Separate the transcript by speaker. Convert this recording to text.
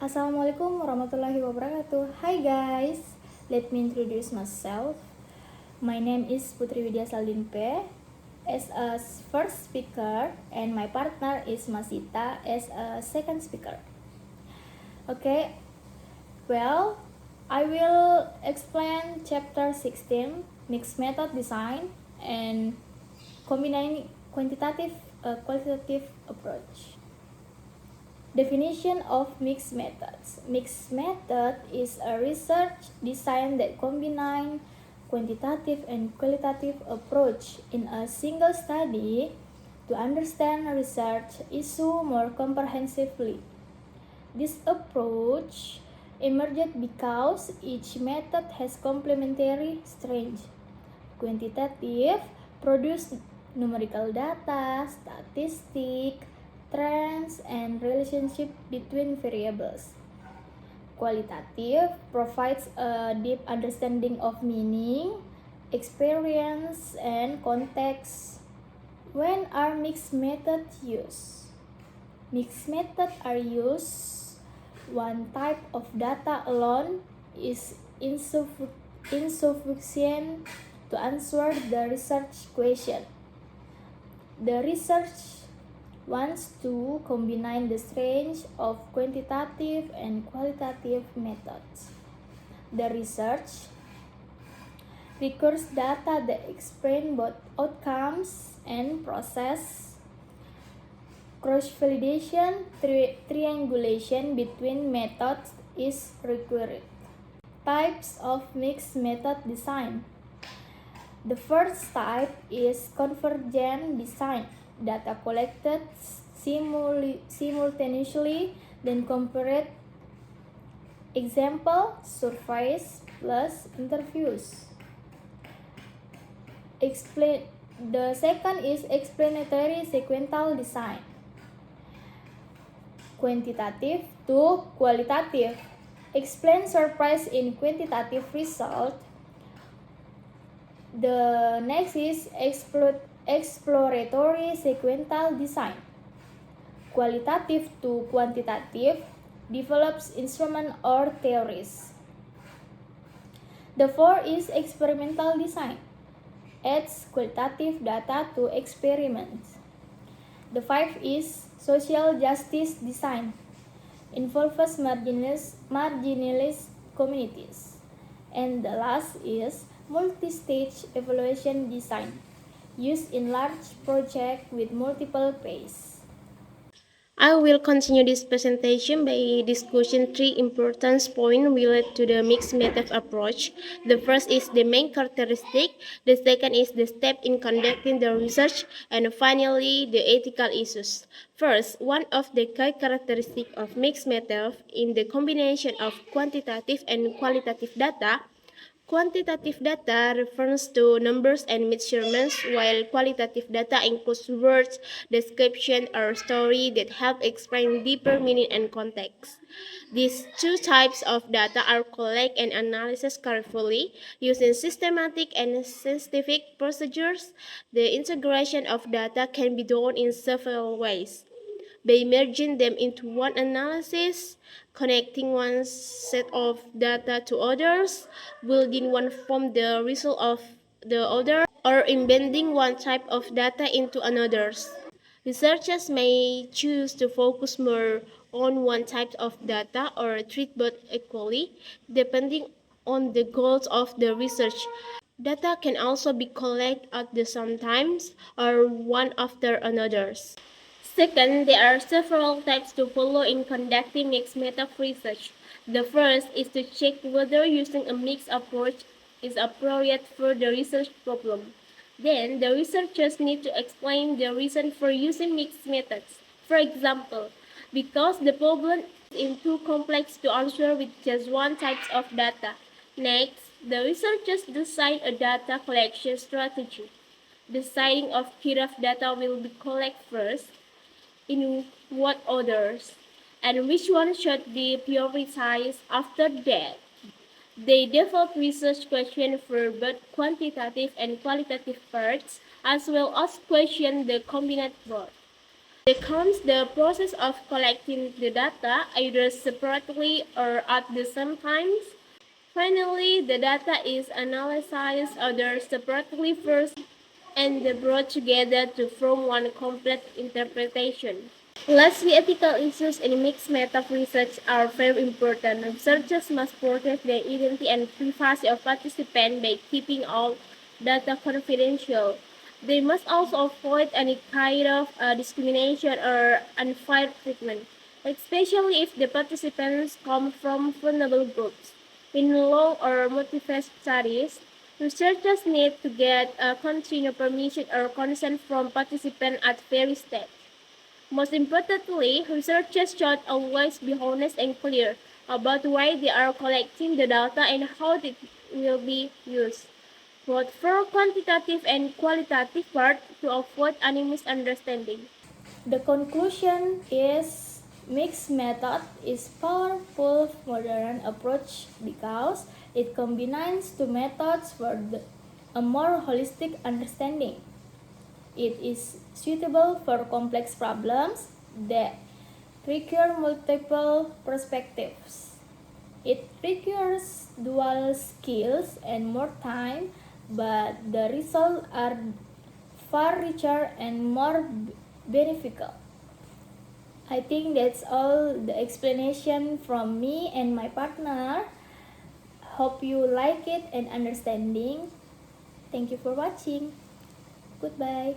Speaker 1: Assalamualaikum warahmatullahi wabarakatuh. Hi guys, let me introduce myself. My name is Putri Widya Saldinpe as a first speaker and my partner is Masita as a second speaker. Okay, well, I will explain chapter 16, mixed method design and combining qualitative approach. Definition of mixed methods. Mixed method is a research design that combines quantitative and qualitative approach in a single study to understand a research issue more comprehensively. This approach emerged because each method has complementary strengths. Quantitative produce numerical data, statistics, trends, and relationship between variables. Qualitative provides a deep understanding of meaning, experience, and context. When are mixed methods used? Mixed methods are used one type of data alone is insufficient to answer the research question. The research wants to combine the strengths of quantitative and qualitative methods. The research requires data that explain both outcomes and process. Cross-validation, triangulation between methods is required. Types of mixed method design. The first type is convergent design. Data collected simultaneously, then compared. Example, surveys plus interviews. The second is explanatory sequential design. Quantitative to qualitative. Explain surprise in quantitative result. The next is exploratory sequential design. Qualitative to quantitative develops instrument or theories. The fourth is experimental design. Adds qualitative data to experiments. The fifth is social justice design. Involves marginalized communities. And the last is multi-stage evaluation design, used in large projects with multiple phases.
Speaker 2: I will continue this presentation by discussing three important points related to the mixed method approach. The first is the main characteristic, the second is the step in conducting the research, and finally the ethical issues. First, one of the key characteristics of mixed method in the combination of quantitative and qualitative data. Quantitative data refers to numbers and measurements, while qualitative data includes words, description, or story that help explain deeper meaning and context. These two types of data are collected and analyzed carefully using systematic and scientific procedures. The integration of data can be done in several ways by merging them into one analysis, connecting one set of data to others, building one from the result of the other, or embedding one type of data into another's. Researchers may choose to focus more on one type of data or treat both equally, depending on the goals of the research. Data can also be collected at the same times or one after another's. Second, there are several types to follow in conducting mixed method research. The first is to check whether using a mixed approach is appropriate for the research problem. Then, the researchers need to explain the reason for using mixed methods. For example, because the problem is too complex to answer with just one type of data. Next, the researchers design a data collection strategy. Deciding of kind of data will be collected first, in what orders, and which one should be prioritized after that. They develop research questions for both quantitative and qualitative parts, as well as questions that combine both. There comes the process of collecting the data, either separately or at the same time. Finally, the data is analyzed either separately first and then brought together to form one complete interpretation. Lastly, ethical issues in mixed method research are very important. Researchers must protect the identity and privacy of participants by keeping all data confidential. They must also avoid any kind of discrimination or unfair treatment, especially if the participants come from vulnerable groups. In low or multi-phase studies, researchers need to get continued permission or consent from participants at various steps. Most importantly, researchers should always be honest and clear about why they are collecting the data and how it will be used, both for quantitative and qualitative part, to avoid any misunderstanding.
Speaker 1: The conclusion is mixed method is powerful modern approach because it combines two methods for a more holistic understanding. It is suitable for complex problems that require multiple perspectives. It requires dual skills and more time, but the results are far richer and more beneficial. I think that's all the explanation from me and my partner. Hope you like it and understanding. Thank you for watching. Goodbye.